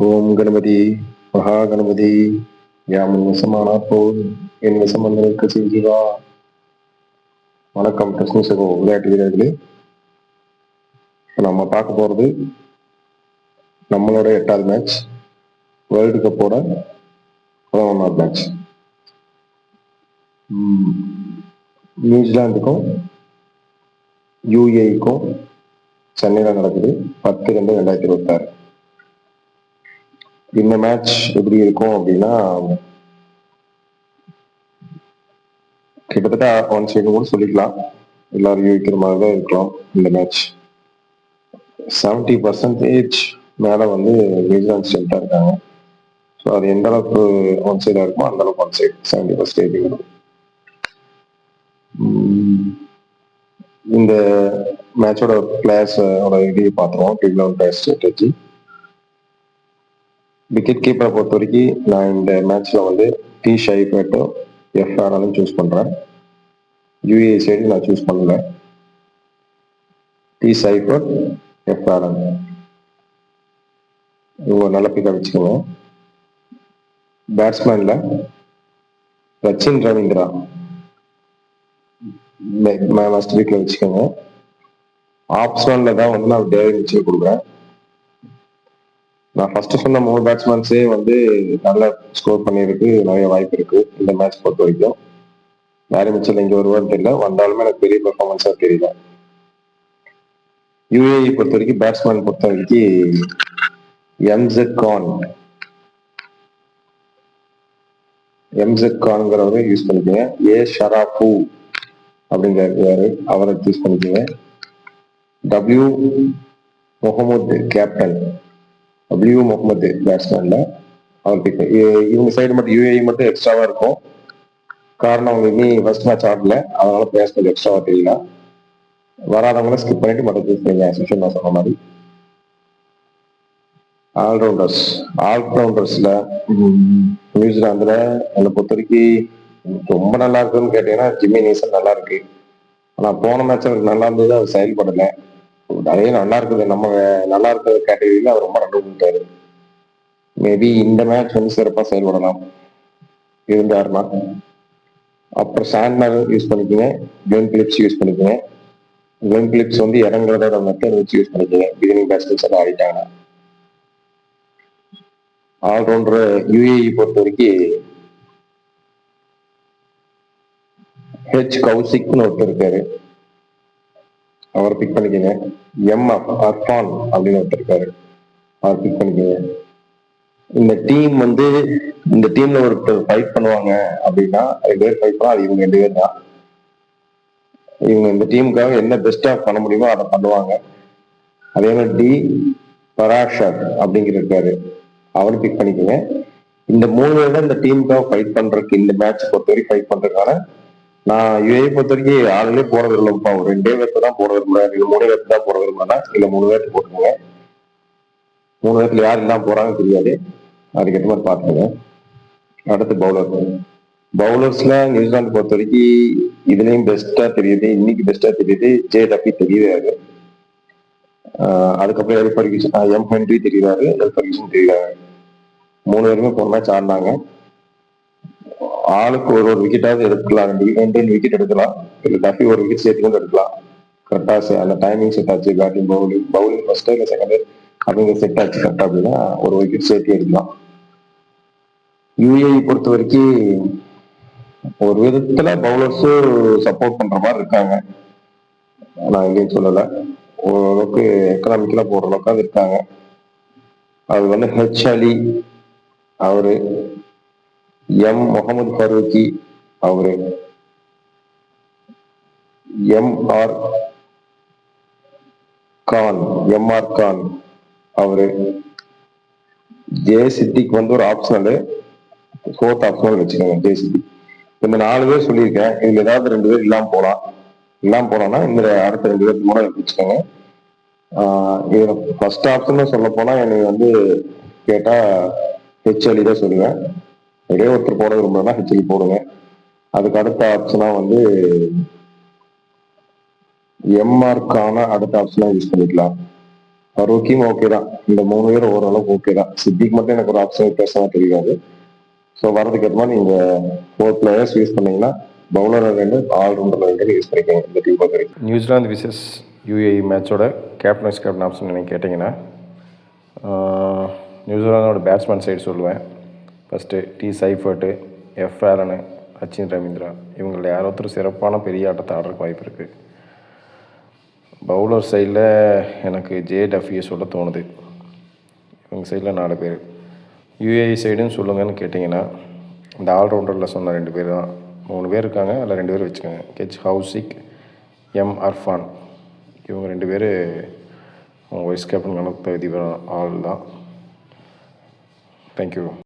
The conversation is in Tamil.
ஓம் கணபதி மகா கணபதி யாம் வசமானா போல் என் வசமந்தனுக்கு செய்வா. வணக்கம் கிருஷ்ண சகோ விளையாட்டு வீரர்களே. நம்ம பார்க்க போறது நம்மளோட 8வது மேட்ச், வேர்ல்டு கப்போட 11வது மேட்ச். நியூசிலாந்துக்கும் யூஏக்கும் சென்னையில நடக்குது 10/2/2026. இந்த மேட்ச் எப்படி இருக்கும் அப்படின்னா, கிட்டத்தட்ட ஒன் சைடு கூட சொல்லிக்கலாம், எல்லாரும் யோசிக்கிற மாதிரி தான் இருக்கலாம். இந்த மேட்ச் 70% மேல வந்து நியூசிலாந்து ஸ்ட்ரென்த்தா இருக்காங்க. ஸோ அது எந்த அளவுக்கு ஒன் சைடா இருக்குமோ அந்த அளவுக்கு ஒன் சைடு 70%. இந்த மேட்சோட பிளேயர்ஸோட இடையே பார்த்துருவோம். Cleveland player strategy. விக்கெட் கீப்பரை பொறுத்த வரைக்கும் நான் இந்த மேட்ச்ல வந்து டி ஷைஃபர்ட்டோ எஃப் ஆனாலும் சூஸ் பண்றேன். யூஏ சைடு நான் சூஸ் பண்ணல. டி சைஃபர்ட், எஃப் ஆரன் இவங்க நல்ல பிக்கா வச்சுக்கோங்க. பேட்ஸ்மேன்ல சச்சின் ரவீந்திரா மஸ்ட் வீக்ல வச்சுக்கோங்க. ஆப்ஷன்ல தான் வந்து நான் டேவிட் மிச்சல் கொடுக்குறேன். நான் ஃபர்ஸ்ட் சொன்ன 3 பேட்ஸ்மேன்ஸே வந்து நல்ல ஸ்கோர் பண்ணியிருக்கு, நிறைய வாய்ப்பு இருக்கு இந்த மேட்ச் பொறுத்த வரைக்கும். டேவிட் மிச்சல் இங்க வருவான்னு தெரியல, வந்தாலுமே எனக்கு பெரிய பெர்ஃபார்மன்ஸா தெரியல. யூஏஇ பொறுத்த வரைக்கும் பேட்ஸ்மேன் பொறுத்த வரைக்கும் எம்ஜெட் கான்ங்கிறவரை யூஸ் பண்ணிக்கோங்க. ஏ ஷராஃபு அப்படிங்கிறாரு, அவரை சூஸ் பண்ணிக்கோங்க. W Muhammad captain, W Muhammad பேட்ஸ்மேன்ல அவர் பிக். இவங்க சைடு மட்டும் யூஏஇ மட்டும் எக்ஸ்ட்ராவா இருக்கும். காரணம் அவங்க இனி ஃபர்ஸ்ட் மேட்ச் ஆடல, அதனால பிளேயர்ஸ் கொஞ்சம் எக்ஸ்ட்ராவா தெரியல. வராதவங்கள ஸ்கிப் பண்ணிட்டு மட்டும் சூஸ் பண்ணிங்க. நான் சொன்ன மாதிரி ஆல்ரவுண்டர்ஸ்ல நியூசிலாந்துல என்னை பொறுத்த வரைக்கும் ரொம்ப நல்லா இருக்குன்னு கேட்டீங்கன்னா ஜிம்மி நீசன் நல்லா இருக்கு. ஆனா போன மேட்ச் அவருக்கு நல்லா இருந்தது, அவர் செயல்படல. அதே நல்லா இருக்குது, நம்ம நல்லா இருக்கிற கேட்டகரியில அவர் ரொம்ப நல்லா கொடுத்தாரு. மேபி இந்த மேட்ச் வந்து சிறப்பா செயல்படலாம் இருந்தாருன்னா. அப்புறம் சாண்ட்னர் யூஸ் பண்ணிக்கோங்க. கிளென் பிலிப்ஸ் யூஸ் பண்ணிக்கோங்க. கிளென் பிலிப்ஸ் வந்து இறங்குறதோட மெத்தட் வச்சு யூஸ் பண்ணிக்கோங்க. பிகினிங் பேட்ஸ்மேன்ஸ் எல்லாம் ஆடிட்டாங்க. ஆல்ரவுண்டர் யூஏஇ பொறுத்த வரைக்கும் ஹெச் கௌசிக்னு ஒருத்தர் இருக்காரு, அவர் பிக் பண்ணிக்கோங்க. எம் அர்ஃபான் அப்படின்னு ஒருத்தர் இருக்காரு, அவர் பிக் பண்ணிக்கோங்க. இந்த டீம் வந்து இந்த டீம்ல ஒருத்தர் ஃபைட் பண்ணுவாங்க அப்படின்னா 2 பேர் ஃபைட் பண்ணா அது இவங்க 2 பேர் தான். இவங்க இந்த டீமுக்காக என்ன பெஸ்டா பண்ண முடியுமோ அதை பண்ணுவாங்க. அதே மாதிரி டி பராஷர் அப்படிங்கிற இருக்காரு, அவர் பிக் பண்ணிக்கோங்க. இந்த 3 பேர் தான் இந்த டீமுக்காக ஃபைட் பண்றதுக்கு, இந்த மேட்ச் பொறுத்த வரைக்கும் ஃபைட் பண்றதுக்கான. நான் யூஏ பொறுத்த வரைக்கும் ஆளுங்களே போட விரும்பலப்பா, ஒரு 2 பேர்த்து தான் போட விரும்புறேன், இல்ல 3 பேர்த்து தான் போட விரும்புறேன்னா இல்ல 3 பேர்த்து போட்டுக்கோங்க. 3 பேர்த்துல யார் இல்லாம போறாங்கன்னு தெரியாது, அதுக்கேற்ற மாதிரி பாத்துக்கோங்க. அடுத்து பவுலர்ஸ்ல நியூசிலாந்து பொறுத்த வரைக்கும் இதுலயும் பெஸ்டா தெரியுது, இன்னைக்கு பெஸ்டா தெரியுது ஜே டபி தெரியுது. அதுக்கப்புறம் எல் ஃபர்கியூசன், எம் ஹென்ரி தெரியுறாரு, எல் ஃபர்கியூசன் தெரியுறாரு. 3 பேருமே போன மேட்ச் ஆடினாங்க. ஆளுக்கு ஒரு விக்கெட்டாவது எடுக்கலாம், 2 விக்கெட் எடுக்கலாம், இல்ல டஃபி ஒரு விக்கெட் சேர்த்து கூட எடுக்கலாம். கரெக்டா அந்த டைமிங் செட் ஆச்சு. பேட்டிங் பவுலிங் ஃபர்ஸ்ட் இல்ல செகண்ட் அப்படிங்கிற செட் ஆச்சு கரெக்டா அப்படின்னா ஒரு விக்கெட் சேர்த்து எடுக்கலாம். யூஏஇ பொறுத்த வரைக்கும் ஒரு விதத்துல பவுலர்ஸும் சப்போர்ட் பண்ற மாதிரி இருக்காங்க, நான் எங்கேயும் சொல்லல. ஓரளவுக்கு எக்கனாமிக்கலா போடுற அளவுக்கு இருக்காங்க. அது வந்து ஹெச் அலி அவரு, எம் முகமது ஃபரூக்கி அவரு, எம்ஆர் கான் அவரு, ஜே சித்திக்கு வந்து ஒரு ஆப்ஷனல், 4th ஆப்ஷனல் வச்சுக்கோங்க ஜே சித்தி. இந்த 4 பேர் சொல்லியிருக்கேன், இதுல ஏதாவது 2 பேர் இல்லாம போனோம்னா இந்த அடுத்த 2 பேருக்கு கூட வச்சுக்கோங்க. இதுல ஃபர்ஸ்ட் ஆப்ஷன் சொல்ல போனா எனக்கு வந்து கேட்டா ஹெச் அலி தான் சொல்லுவேன். ஒரே ஒருத்தர் போட விரும்புறேன்னா ஹெச் அலி போடுங்க. அதுக்கு அடுத்த ஆப்ஷனா வந்து எம்ஆர் கான அடுத்த ஆப்ஷனா யூஸ் பண்ணிக்கலாம். ரூக்கியும் ஓகே தான். இந்த 3 பேரும் ஓரளவுக்கு ஓகே தான். சித்திக் மட்டும் எனக்கு ஒரு ஆப்ஷன் வித்தியாசமா தெரியாது. ஸோ வரதுக்கு ஏற்ற மாதிரி நீங்க 4 பிளேயர்ஸ் யூஸ் பண்ணீங்கன்னா பவுலர் 2 ஆல்ரவுண்டர் 2 யூஸ் பண்ணிக்கோங்க இந்த டீம் பொறுத்த வரைக்கும். நியூசிலாந்து விசஸ் யுஏஇ மேட்சோட கேப்டன் வைஸ் கேப்டன் ஆப்ஷன் நீங்கள் கேட்டிங்கன்னா நியூசிலாந்தோட பேட்ஸ்மேன் சைடு சொல்லுவேன். First T Seifert, F Allen, Rachin Ravindra இவங்களில் யாரோ ஒருத்தர் சிறப்பான பெரிய ஆட்டத்தை ஆடுறதுக்கு வாய்ப்பு இருக்குது. பவுலர் சைடில் எனக்கு ஜே டஃபியை சொல்ல தோணுது. இவங்க சைடில் 4 பேர். யுஏஇ சைடுன்னு சொல்லுங்கன்னு கேட்டிங்கன்னா இந்த ஆல்ரவுண்டரில் சொன்ன 2 பேர் தான். 3 பேர் இருக்காங்க, அதில் 2 பேர் வச்சுக்கோங்க. கெச் ஹவுசிக், எம் அர்ஃபான் இவங்க 2 பேர் வைஸ் கேப்டன் கணக்கு தகுதி ஆள் தான். தேங்க்யூ.